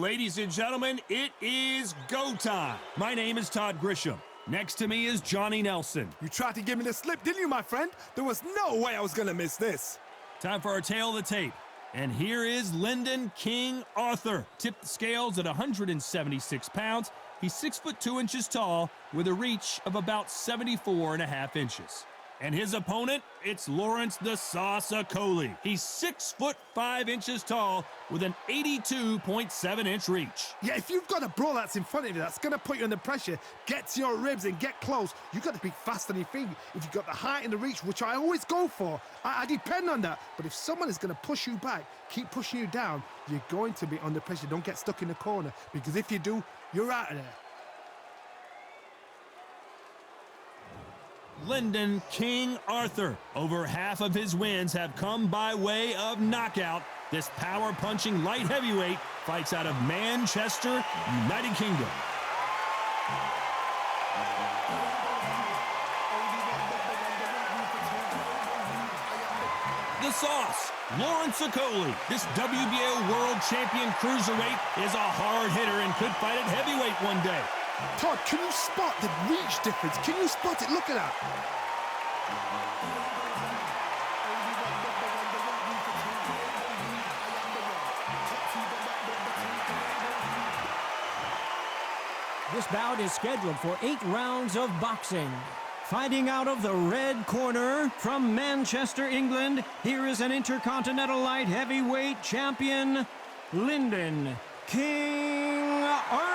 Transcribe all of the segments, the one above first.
Ladies and gentlemen, it is go time. My name is Todd Grisham. Next to me is Johnny Nelson. You tried to give me the slip, didn't you, my friend? There was no way I was going to miss this. Time for our tail of the tape. And here is Lyndon King Arthur. Tipped the scales at 176 pounds. He's 6'2" tall with a reach of about 74.5 inches. And his opponent, it's Lawrence the Sauce Okolie. He's 6'5" tall with an 82.7-inch reach. Yeah, if you've got a brawl that's in front of you, that's going to put you under pressure, get to your ribs and get close, you've got to be fast on your feet. If you've got the height and the reach, which I always go for, I depend on that. But if someone is going to push you back, keep pushing you down, you're going to be under pressure. Don't get stuck in the corner, because if you do, you're out of there. Lyndon King Arthur. Over half of his wins have come by way of knockout. This power-punching light heavyweight fights out of Manchester, United Kingdom. The Sauce, Lawrence Okolie. This WBO World Champion Cruiserweight is a hard hitter and could fight at heavyweight one day. Todd, can you spot the reach difference? Can you spot it? Look at that. This bout is scheduled for 8 rounds of boxing. Fighting out of the red corner from Manchester, England, here is an Intercontinental Light Heavyweight Champion, Lyndon King Arthur.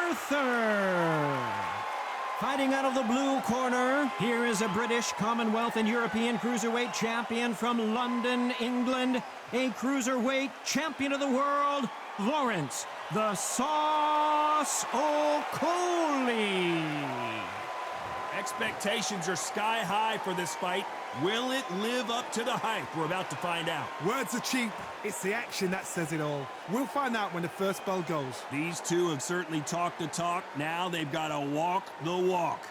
Fighting out of the blue corner, here is a British, Commonwealth, and European Cruiserweight Champion from London, England, a Cruiserweight Champion of the World, Lawrence the Sauce Okolie. Expectations are sky high for this fight. Will it live up to the hype? We're about to find out. Words are cheap. It's the action that says it all. We'll find out when the first bell goes. These two have certainly talked the talk. Now they've got to walk the walk.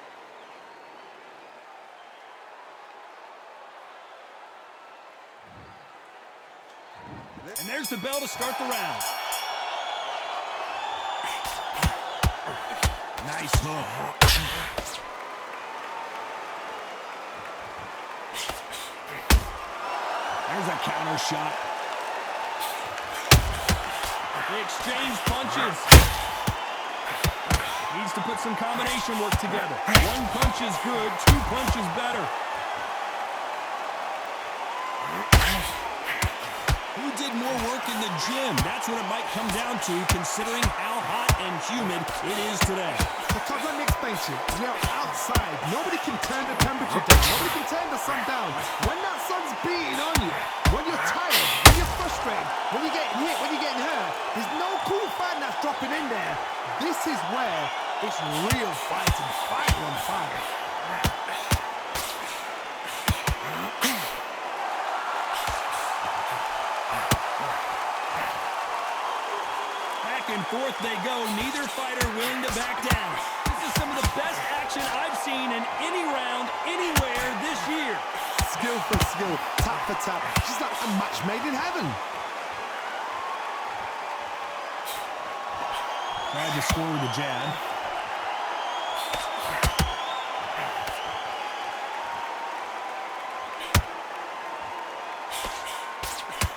And there's the bell to start the round. Nice hook. There's a counter shot. They exchange punches. Needs to put some combination work together. One punch is good, 2 punches better. Who did more work in the gym? That's what it might come down to, considering how hot and humid it is today. Because let me explain to you, you're outside. Nobody can turn the temperature down. Nobody can turn the sun down. When that sun's beating on you, when you're tired, when you're frustrated, when you're getting hit, when you're getting hurt, there's no cool fan that's dropping in there. This is where it's real fighting, fire on fire. Back and forth they go, neither fighter willing to back down. This is some of the best action I've seen in any round, anywhere this year. Skill for skill, tap for tap, just like a match made in heaven. Tried to score with a jab.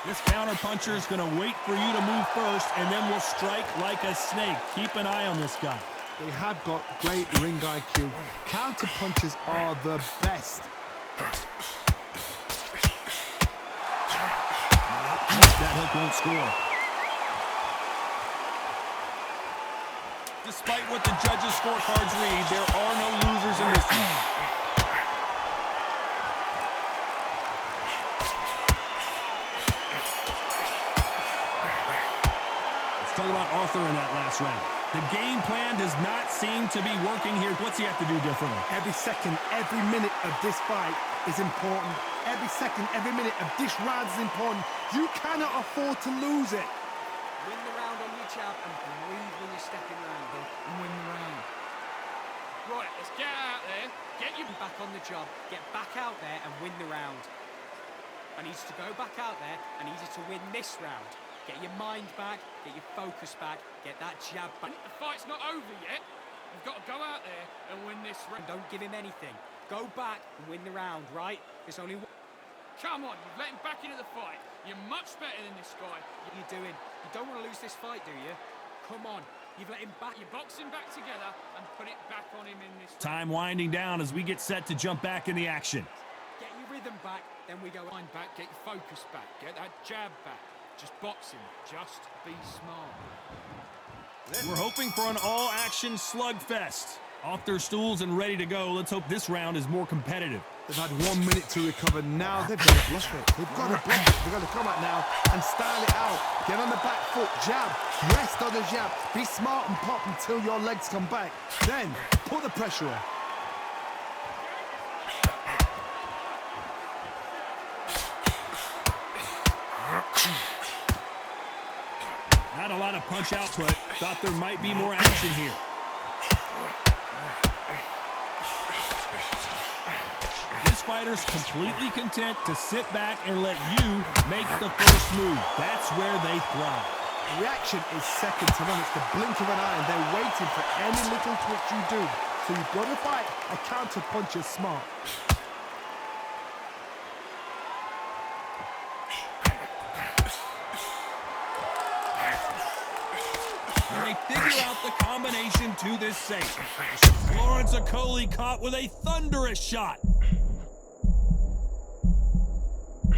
This counter-puncher is going to wait for you to move first, and then will strike like a snake. Keep an eye on this guy. They have got great ring IQ. Counter punches are the best. That hook won't score. Despite what the judges' scorecards read, there are no losers in this one. Let's talk about Arthur in that last round. The game plan does not seem to be working here. What's he have to do differently? Every second, every minute of this fight is important. Every second, every minute of this round is important. You cannot afford to lose it. Win the round on your jab and breathe when you're stepping around, and win the round. Right, let's get out there, get you back on the job, get back out there and win the round. I need you to go back out there, I need you to win this round. Get your mind back, get your focus back, get that jab back. The fight's not over yet. You've got to go out there and win this round. Don't give him anything. Go back and win the round, right? There's only one. Come on, you've let him back into the fight. You're much better than this guy. What are you doing? You don't want to lose this fight, do you? Come on. You've let him back. You box him back together and put it back on him in this round. Time winding down as we get set to jump back in the action. Get your rhythm back, then we go on. Mind back, get your focus back, get that jab back. Just box him. Just be smart. We're hoping for an all-action slugfest. Off their stools and ready to go. Let's hope this round is more competitive. They've had 1 minute to recover. Now they've got to block it. They've got to block it. They've got to come out now and style it out. Get on the back foot, jab, rest on the jab. Be smart and pop until your legs come back. Then put the pressure on. Not a lot of punch output. Thought there might be more action here. This fighter's completely content to sit back and let you make the first move. That's where they thrive. Reaction is second to none. It's the blink of an eye, and they're waiting for any little twitch you do. So you've got to fight a counter puncher smart. And they figure out the combination to this safe. Lawrence Okolie caught with a thunderous shot.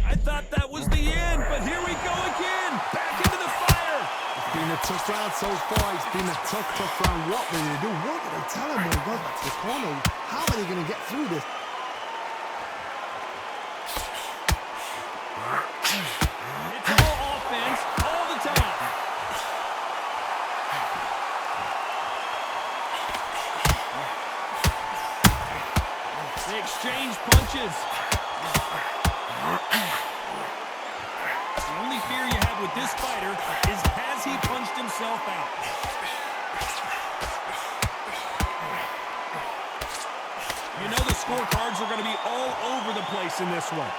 I thought that was the end, but here we go again. Back into the fire. It's been a tough round so far. It's been a tough round. What will they do? What will they tell him when he goes back to the corner? How are they going to get through this? It's all offense all the time. They exchange punches. The only fear you have with this fighter is, has he punched himself out? You know the scorecards are going to be all over the place in this one.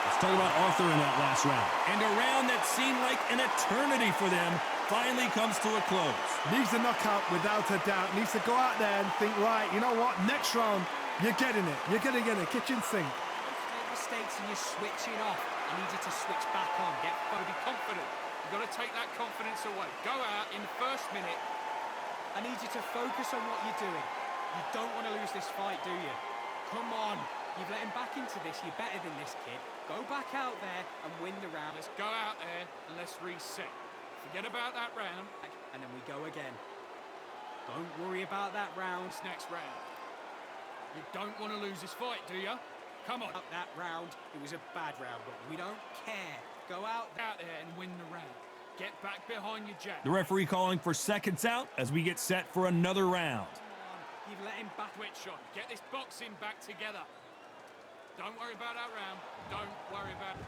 Let's talk about Arthur in that last round. And a round that seemed like an eternity for them finally comes to a close. Needs a knockout without a doubt. Needs to go out there and think, right, you know what? Next round, you're getting it. You're going to get a kitchen sink. Make mistakes and you're switching off. I need you to switch back on. Got to be confident. You've got to take that confidence away. Go out in the first minute. I need you to focus on what you're doing. You don't want to lose this fight, do you? Come on. You've let him back into this. You're better than this kid. Go back out there and win the round. Let's go out there and let's reset. Forget about that round. And then we go again. Don't worry about that round. This next round. You don't want to lose this fight, do you? Come on. That round, it was a bad round, but we don't care. Go out there and win the round. Get back behind your jab. The referee calling for seconds out as we get set for another round. You've let him back. Switch on. Get this boxing back together. Don't worry about that round. Don't worry about it.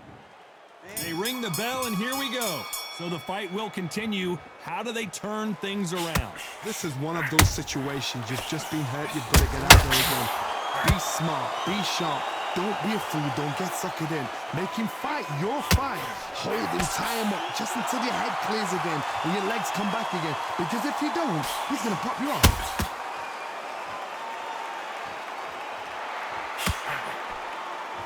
They ring the bell, and here we go. So the fight will continue. How do they turn things around? This is one of those situations. You've just been hurt. You've got to get out there again. Be smart. Be sharp. Don't be a fool. Don't get suckered in. Make him fight your fight. Hold him, tie him up, just until your head clears again and your legs come back again. Because if you don't, he's going to pop you off.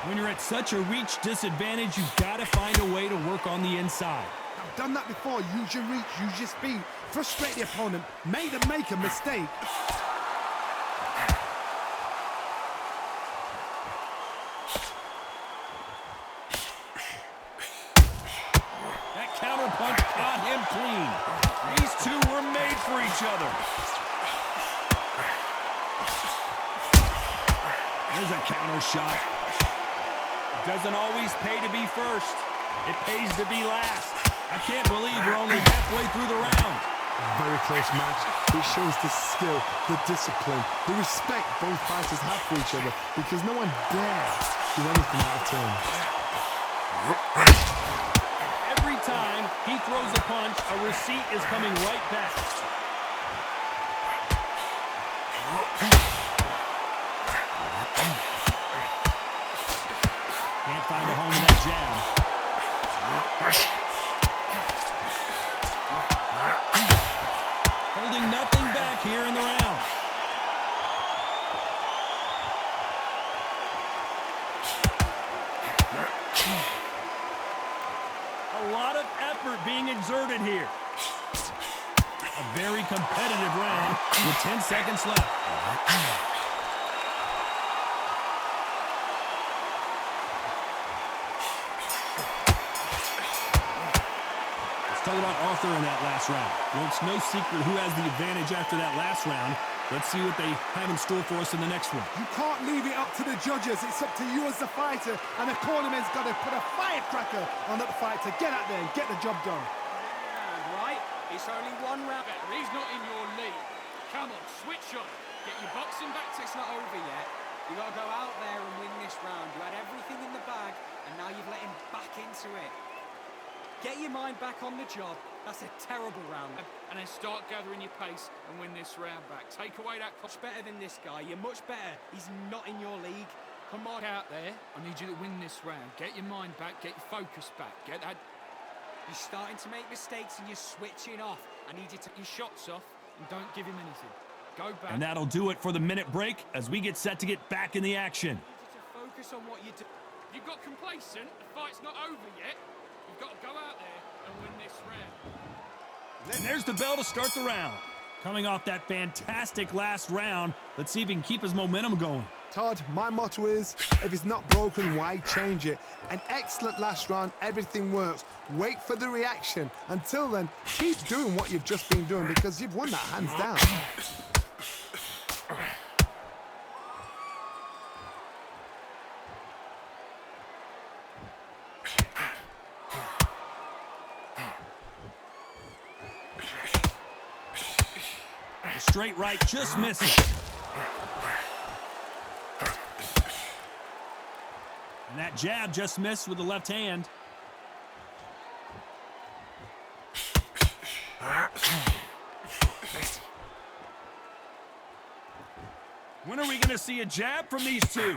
When you're at such a reach disadvantage, you've got to find a way to work on the inside. I've done that before. Use your reach, use your speed. Frustrate the opponent. Make them make a mistake. That counter punch caught him clean. These two were made for each other. There's a counter shot. Doesn't always pay to be first. It pays to be last. I can't believe we're only halfway through the round. Very close match. It shows the skill, the discipline, the respect both fighters have for each other because no one dares do anything out of turn. Every time he throws a punch, a receipt is coming right back. Can't find a home in that jab. Holding nothing back here in the round. A lot of effort being exerted here. A very competitive round with 10 seconds left. Let's talk about Arthur in that last round. Well, it's no secret who has the advantage after that last round. Let's see what they have in store for us in the next one. You can't leave it up to the judges. It's up to you as the fighter, and the cornerman's got to put a firecracker on that fight to get out there and get the job done. Right? It's only one round. He's not in your league. Come on, switch on. Get your boxing back to... It's not over yet. You got to go out there and win this round. You had everything in the bag, and now you've let him back into it. Get your mind back on the job. That's a terrible round. And then start gathering your pace and win this round back. Take away that... Much better than this guy. You're much better. He's not in your league. Come on out there. I need you to win this round. Get your mind back. Get your focus back. Get that... You're starting to make mistakes and you're switching off. I need you to... Your shots off and don't give him anything. Go back. And that'll do it for the minute break as we get set to get back in the action. I need you to focus on what you do. You got complacent. The fight's not over yet. You've got to go out there and win this round. And there's the bell to start the round. Coming off that fantastic last round, let's see if he can keep his momentum going. Todd, my motto is, if it's not broken, why change it? An excellent last round, everything works. Wait for the reaction. Until then, keep doing what you've just been doing because you've won that hands down. The straight right just missing. And that jab just missed with the left hand. When are we going to see a jab from these two?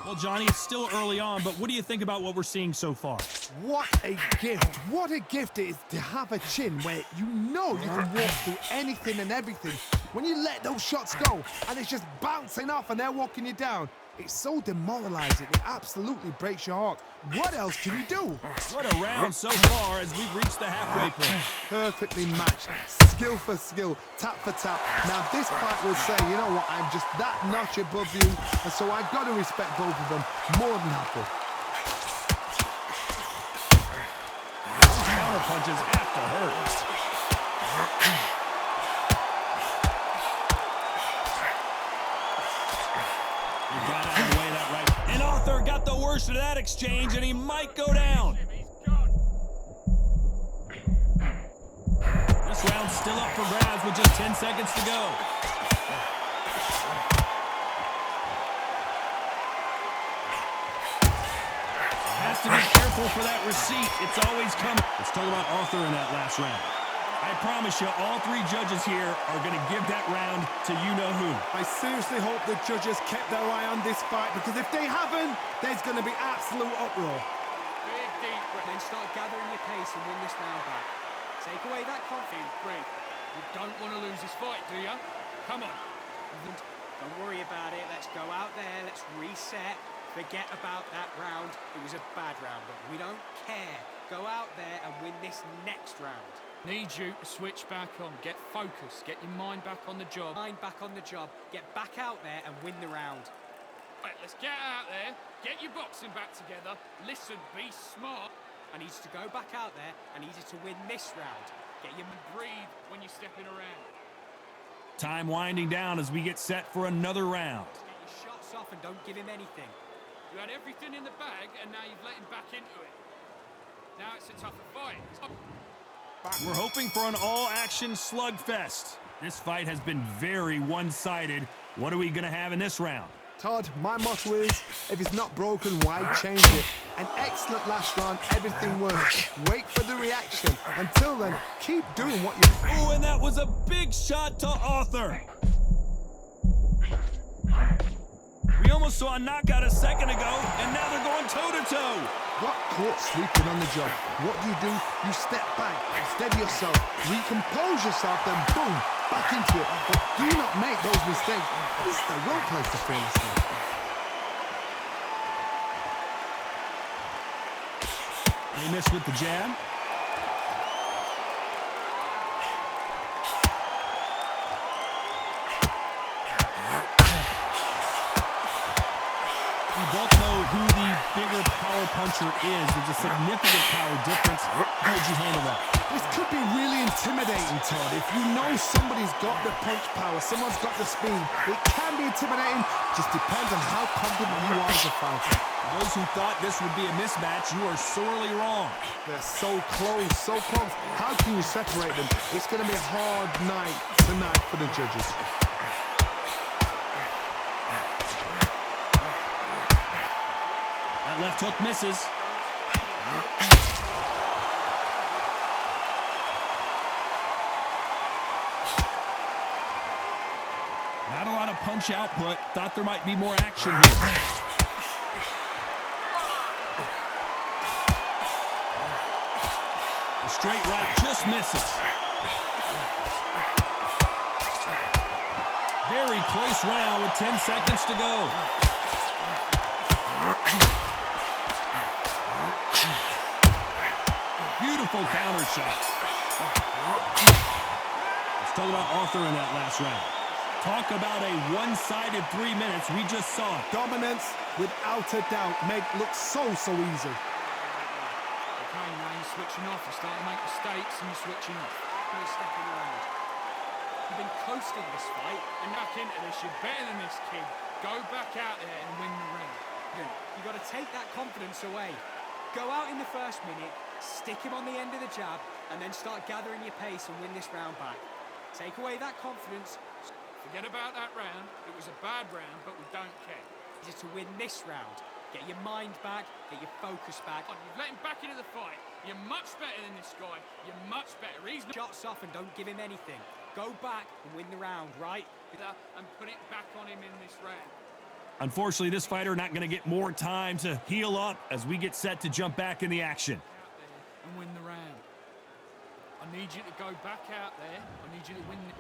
Well, Johnny, it's still early on, but what do you think about what we're seeing so far? What a gift. What a gift it is to have a chin where you know you can walk through anything and everything. When you let those shots go and it's just bouncing off and they're walking you down, it's so demoralizing. It absolutely breaks your heart. What else can you do? What a round so far as we've reached the halfway point. Perfectly matched. Skill for skill, tap for tap. Now this fight will say, you know what, I'm just that notch above you, and so I've got to respect both of them more than happy. Counter punches have to hurt. He got out of the way that right. And Arthur got the worst of that exchange, and he might go down. This round's still up for grabs with just 10 seconds to go. Has to be careful for that receipt. It's always coming. Let's talk about Arthur in that last round. I promise you, all three judges here are going to give that round to you-know-who. I seriously hope the judges kept their eye on this fight because if they haven't, there's going to be absolute uproar. Big deep breath. Then start gathering your pace and win this round back. Take away that confidence. Breathe. You don't want to lose this fight, do you? Come on. Don't worry about it. Let's go out there. Let's reset. Forget about that round. It was a bad round, but we don't care. Go out there and win this next round. Need you to switch back on. Get focused. Get your mind back on the job. Mind back on the job. Get back out there and win the round. Right, let's get out there. Get your boxing back together. Listen, be smart. I need you to go back out there. I need you to win this round. Get your... Breathe when you're stepping around. Time winding down as we get set for another round. Get your shots off and don't give him anything. You had everything in the bag, and now you've let him back into it. Now it's a tougher fight. We're hoping for an all-action slugfest. This fight has been very one-sided. What are we going to have in this round? Todd, my motto is, if it's not broken, why change it? An excellent last round, everything works. Wait for the reaction. Until then, keep doing what you... Ooh, and that was a big shot to Arthur. almost saw a knockout a second ago, and now they're going toe-to-toe. Got caught sleeping on the job. What do? You step back, steady yourself, recompose yourself, then boom, back into it. But do not make those mistakes. This is the wrong place to fail asleep. They missed with the jab. We both know who the bigger power puncher is. There's a significant power difference. How would you handle that? This could be really intimidating, Todd. If you know somebody's got the punch power, someone's got the speed, it can be intimidating. Just depends on how confident you are as a fighter. Those who thought this would be a mismatch, you are sorely wrong. They're so close, so close. How can you separate them? It's going to be a hard night tonight for the judges. That left hook misses. Not a lot of punch output. Thought there might be more action here. The straight right just misses. Very close round with 10 seconds to go. Beautiful counter shot. Let's talk about Arthur in that last round. Talk about a one-sided 3 minutes. We just saw it. Dominance, without a doubt, make look so easy. Okay, now you're switching off. You're starting to make mistakes and you're switching off. You're stepping around. You've been coasting this fight. And back into this. You're better than this kid. Go back out there and win the ring. You've got to take that confidence away. Go out in the first minute, stick him on the end of the jab, and then start gathering your pace and win this round back. Take away that confidence. Forget about that round. It was a bad round, but we don't care. Just to win this round. Get your mind back, get your focus back. You've let him back into the fight. You're much better than this guy. You're much better. He's not... Shots off and don't give him anything. Go back and win the round, right? And put it back on him in this round. Unfortunately, this fighter not going to get more time to heal up as we get set to jump back in the action. Out there and win the round. I need you to go back out there. I need you to win the...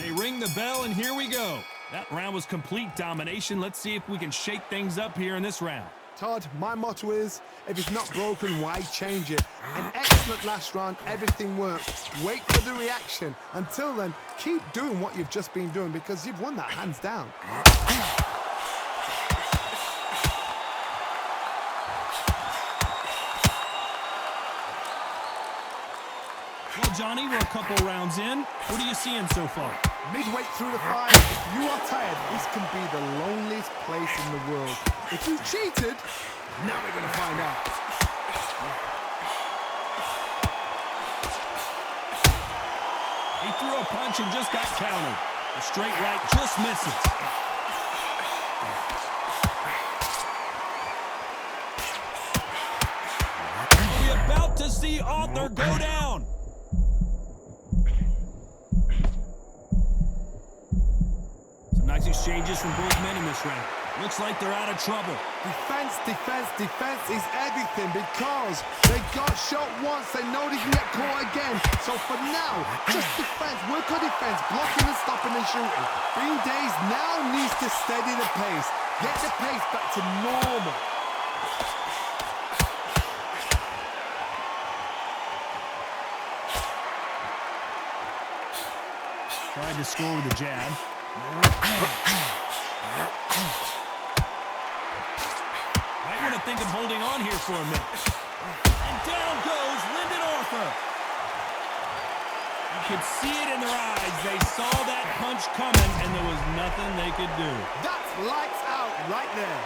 They ring the bell, and here we go. That round was complete domination. Let's see if we can shake things up here in this round. Todd, my motto is, if it's not broken, why change it? An excellent last round, everything worked. Wait for the reaction. Until then, keep doing what you've just been doing because you've won that hands down. Well, Johnny, we're a couple rounds in. What are you seeing so far? Midway through the fight, if you are tired, this can be the loneliest place in the world. If you cheated, now we're going to find out. He threw a punch and just got countered. The straight right just misses. We're about to see Arthur go down. Some nice exchanges from both men in this round. Looks like they're out of trouble. Defense, defense, defense is everything because they got shot once, they know they can get caught again. So for now, just defense, work on defense, blocking and stopping and shooting. Green Days now needs to steady the pace, get the pace back to normal. Tried to score with a jab. Might want to think of holding on here for a minute. And down goes Lyndon Arthur. You could see it in their eyes. They saw that punch coming, and there was nothing they could do. That's lights out right there.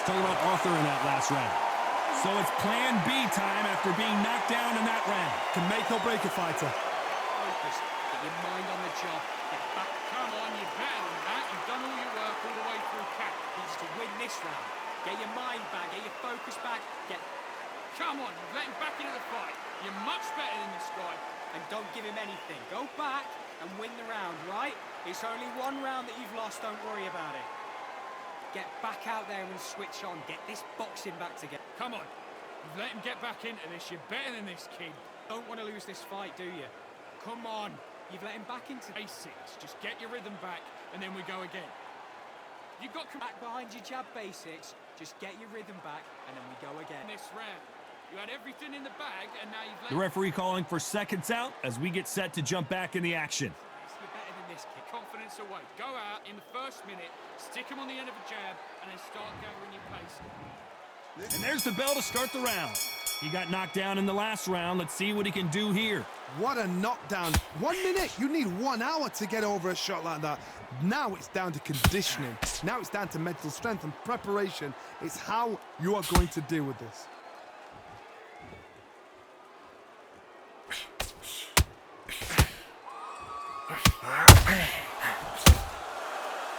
Talk about Arthur in that last round. So it's plan B time after being knocked down in that round. Can make or break a fighter. Focus. Get your mind on the job. Get back. Come on, you're better than that. You've done all your work all the way through camp. Needs to win this round. Get your mind back. Get your focus back. Come on, you've let him back into the fight. You're much better than this guy. And don't give him anything. Go back and win the round, right? It's only one round that you've lost. Don't worry about it. Get back out there and switch on. Get this boxing back together. Come on. You've let him get back into this. You're better than this kid. Don't want to lose this fight, do you? Come on. You've let him back into Basics. Just get your rhythm back, and then we go again. You've got back behind your jab basics. Just get your rhythm back, and then we go again. this round. You had everything in the bag, and now you've let... The referee calling for seconds out as we get set to jump back in the action. You're better than this kid. Confidence away. Go out in the first minute, stick him on the end of a jab, and then start gathering your pace. And there's the bell to start the round. He got knocked down in the last round. Let's see what he can do here. What a knockdown. 1 minute. You need 1 hour to get over a shot like that. Now it's down to conditioning. Now it's down to mental strength and preparation. It's how you are going to deal with this.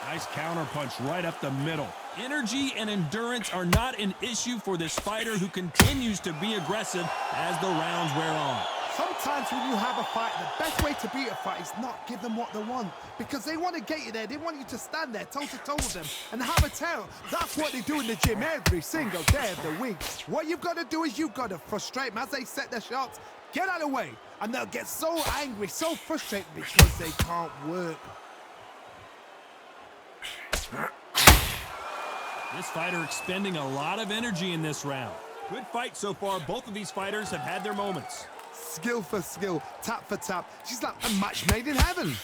Nice counter punch right up the middle. Energy and endurance are not an issue for this fighter who continues to be aggressive as the rounds wear on. Sometimes when you have a fight, the best way to beat a fight is not give them what they want. Because they want to get you there. They want you to stand there toe-to-toe with them and have a tear. That's what they do in the gym every single day of the week. What you've got to do is you've got to frustrate them as they set their shots. Get out of the way. And they'll get so angry, so frustrated because they can't work. This fighter expending a lot of energy in this round. Good fight so far. Both of these fighters have had their moments. Skill for skill, tap for tap. She's like a match made in heaven.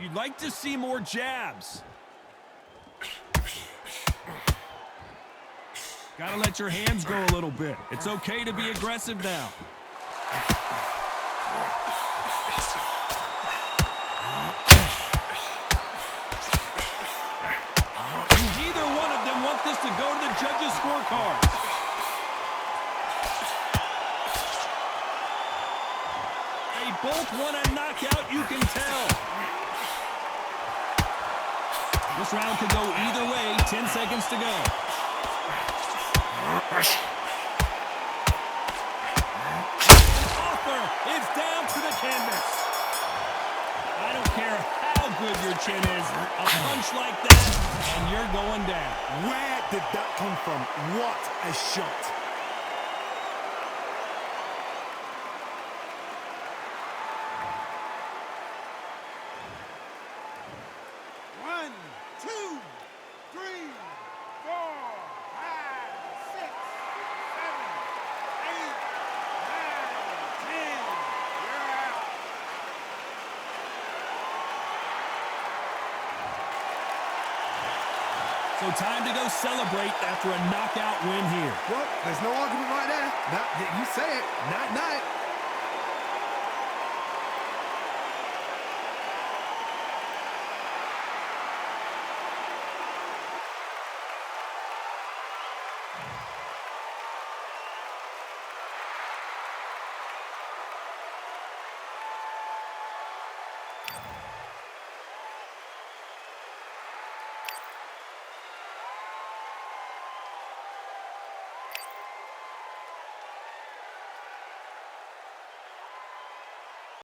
You'd like to see more jabs. Gotta let your hands go a little bit. It's okay to be aggressive now. Neither one of them want this to go to the judges' scorecard. They both want a knockout, you can tell. This round could go either way. 10 seconds to go. Author is down to the canvas. I don't care how good your chin is. A punch like that, and you're going down. Where did that come from? What a shot. One, two, three, 4, 5, 6, 7, 8, 9, 10. You're out. So time to go celebrate after a knockout win here. Well, there's no argument right there. You say it. Night, night.